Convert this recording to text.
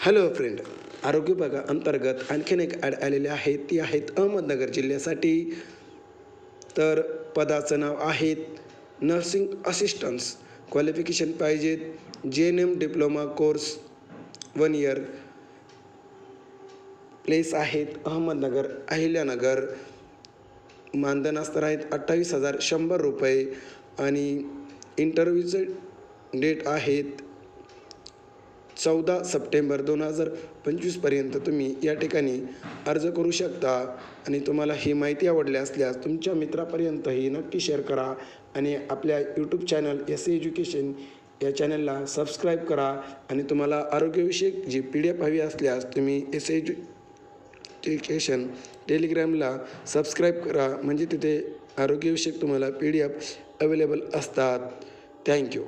Hello friend, आरोग्य विभागा अंतर्गत आणखीन एक ॲड आलेले आहे. ती आहेत अहमदनगर जिल्ह्यासाठी. तर पदाचं नाव आहेत नर्सिंग असिस्टंट्स. क्वालिफिकेशन पाहिजेत JNM diploma course 1 year. Place आहेत अहमदनगर, अहिल्यानगर. मानधन असणार आहेत 28,100 रुपये आणि इंटरव्ह्यूचे डेट आहेत 14 सप्टेंबर 2025 तुम्ही या ठिकाणी अर्ज करू शकता. आणि तुम्हाला ही माहिती आवडली असल्यास तुमच्या मित्रापर्यंतही नक्की शेअर करा आणि आपल्या यूट्यूब चॅनल SA एज्युकेशन या चॅनलला सबस्क्राईब करा. आणि तुम्हाला आरोग्यविषयक जी PDF हवी असल्यास तुम्ही SA एज्युकेशन टेलिग्रामला सबस्क्राईब करा, म्हणजे तिथे आरोग्यविषयक तुम्हाला PDF अवेलेबल असतात. थँक्यू.